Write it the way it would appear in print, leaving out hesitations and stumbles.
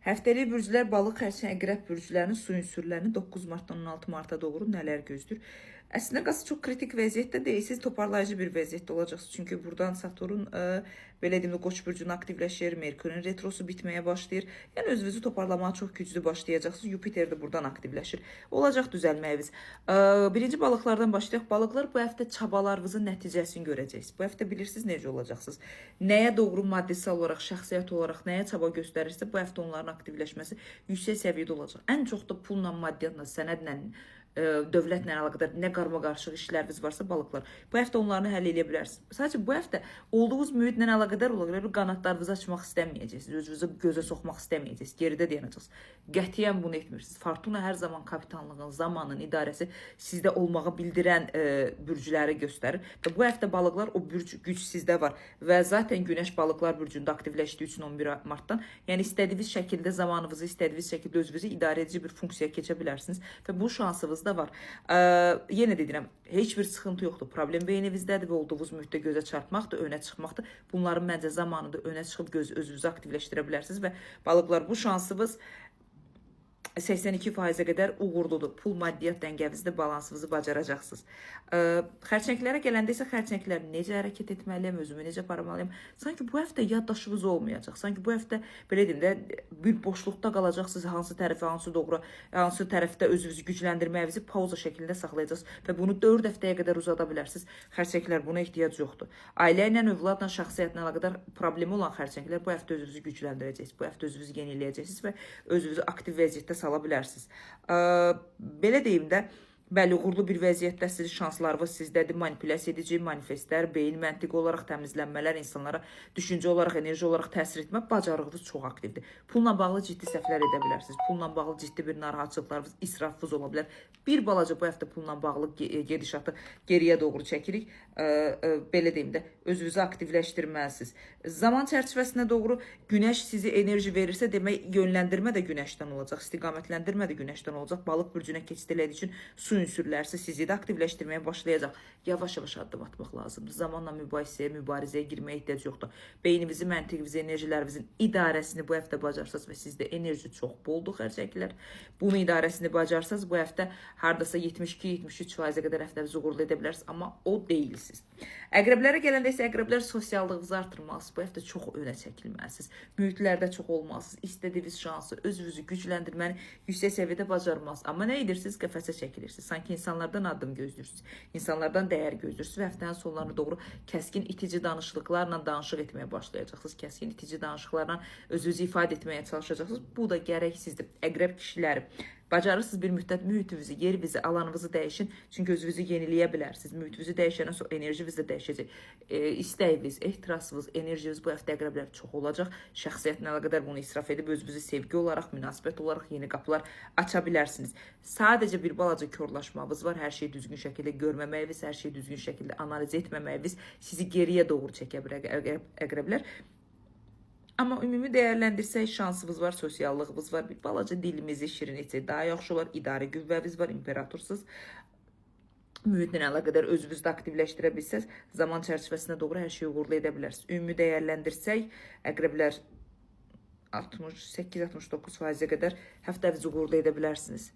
Həftəlik bürclər balıq, xərçəng, əqrəb bürclərinin su ünsürlərini 9 martdan 16 marta doğru nələr gözləyir? Əslində qası çox kritik vəziyyətdə deyilsiniz, toparlayıcı bir vəziyyətdə olacaqsınız. Çünki buradan Saturn belə deyim də Qoç bürcünü aktivləşir, Merkurin retrosu bitməyə başlayır. Yəni özünüzü toparlamağa çox güclü başlayacaqsınız. Jupiter də buradan aktivləşir. Olacaq düzəlməyiniz. Birinci balıqlardan başlayaq. Balıqlar bu həftə çabalarınızın nəticəsini görəcəksiniz. Bu həftə bilirsiniz necə olacaqsınız. Nəyə doğru maddəsal olaraq, şəxsiyyət olaraq nəyə çaba göstərirsə, bu həftə onların aktivləşməsi yüksək səviyyədə olacaq. Ən çox da pulla, maddiyyatla, sənədlə, dövlətlə əlaqədar nə qarma-qarışıq işləriniz varsa balıqlar. Bu həftə onları həll edə bilərsiniz. Sadəcə bu həftə olduğunuz mühitlə əlaqədar olaraq qanadlarınızı açmaq istəməyəcəksiniz. Özünüzü gözə soxmaq istəməyəcəksiniz. Geridə dayanacaqsınız. Qətiyyən bunu etmirsiniz. Fortuna hər zaman kapitanlığın, zamanın, idarəsi sizdə olmağı bildirən bürcləri göstərir. Və bu həftə balıqlar o bürc güc sizdə var. Və zaten Günəş balıqlar bürcündə aktivləşdiyi üçün 11 martdan, yəni istədiyiniz şəkildə zamanınızı, istədiyiniz şəkildə özünüzü idarə edici bir funksiyaya keçə bilərsiniz. Və bu şansınız da var. Yenə də deyirəm, heç bir sıxıntı yoxdur. Problem beyninizdədir və olduğunuz mühitdə gözə çarpmaqdır, önə çıxmaqdır. Bunların məncə zamanında önə çıxıb özünüzü aktivləşdirə bilərsiniz və balıqlar bu şansınız 82%-ə qədər uğurludur. Pul, maddiyyat dəngəvizdə balansınızı bacaracaqsınız. Xərçənglərə gələndə isə xərçənglər necə hərəkət etməliyəm, özümü necə aparamalıyım? Sanki bu həftə yaddaşınız olmayacaq. Sanki bu həftə belə deyim də bir boşluqda qalacaqsınız. Hansı tərəfə, hansı doğru, hansı tərəfdə özünüzü gücləndirməyinizi pauza şəklində saxlayacaqsınız və bunu 4 həftəyə qədər uzada bilərsiniz. Xərçənglər buna ehtiyac yoxdur. Ailə ilə, övladla, şəxsiyyətlə əlaqədar problemi olan xərçənglər bu həftə özünüzü gücləndirəcəksiniz. Bu həftə özünüzü yeniləyəcəksiniz və özünüzü aktiv vəziyyətdə sala bilərsiniz. Belə deyim də, bəli, uğurlu bir vəziyyətdəsiniz, şanslarınız sizdədir, manipulyasiya edici, manifestlər, beyin məntiqi olaraq təmizlənmələr, insanlara düşüncə olaraq, enerji olaraq təsir etmə bacarığınız çox aktivdir. Pulla bağlı ciddi səhvlər edə bilərsiniz. Pulla bağlı ciddi bir narahatçılıqlarınız, israfınız ola bilər. Bir balaca bu həftə pulla bağlı gedişatı geriyə doğru çəkirik. Belə deyim də, özünüzü aktivləşdirməlisiniz. Zaman çərçivəsinə doğru Günəş sizi enerji verirsə, demək yönləndirmə də Günəşdən olacaq, istiqamətləndirmə də Günəşdən olacaq. Balıq bürcünə keçid elədiyi üçün su ünsürlərsə sizi də aktivləşdirməyə başlayacaq. Yavaş-yavaş addım atmaq lazımdır. Zamanla mübarizəyə girməyə ehtiyac yoxdur. Beyninizi, məntiqinizi, enerjilərinizin idarəsini bu həftə bacarsınız və sizdə enerji çox boldur xərçənglər. Bunun idarəsini bacarsınız bu həftə hardasa 72-73%-ə qədər həftənizi uğurlu edə bilərsiniz, amma o deyilsiniz. Əqrəblərə gələndə isə əqrəblər sosiallığınızı artırmalısınız. Bu həftə çox önə çəkilməlisiniz. Mühitlərdə çox olmalısınız. İstədiyiniz şansı, özünüzü gücləndirməni yüksək səviyyədə bacarmalısınız. Amma nə edirsiniz? Qəfəsə çəkilirsiniz. Sanki insanlardan addım gözləyirsiniz. İnsanlardan dəyər gözləyirsiniz və həftənin sonlarına doğru kəskin itici danışıqlarla danışıq etməyə başlayacaqsınız. Kəskin itici danışıqlarla özünüzü ifadə etməyə çalışacaqsınız. Bu da gərəksizdir. Əqrəb kişiləri bacarırsınız bir müddət mühitinizi, yerinizi, alanınızı dəyişin. Çünki özünüzü yeniləyə bilərsiniz. Mühitinizi dəyişəndən sonra enerjiniz də dəyişəcək. İstəyiniz, ehtirasınız, enerjiniz bu həftə əqrəblər çox olacaq. Şəxsiyyətlə əlaqədar bunu israf edib özünüzü sevgi olaraq, münasibət olaraq yeni qapılar aça bilərsiniz. Sadəcə bir balaca körlaşmamız var. Hər şeyi düzgün şəkildə görməməyiniz, hər şeyi düzgün şəkildə analiz etməməyiniz sizi geriyə doğru çəkə bilər əqrəblər. Amma ümumi dəyərləndirsək, şansımız var, sosiallığımız var, bir balaca dilimizi şirin etsək daha yaxşı olar, idarə qüvvəniz var, imperatorsuz. Mühitlə əlaqədar özünüzü də aktivləşdirə bilsəz, zaman çərçivəsinə doğru hər şeyi uğurlu edə bilərsiniz. Ümumi dəyərləndirsək, əqrəblər 68-69%-ə qədər həftənizi uğurlu edə bilərsiniz.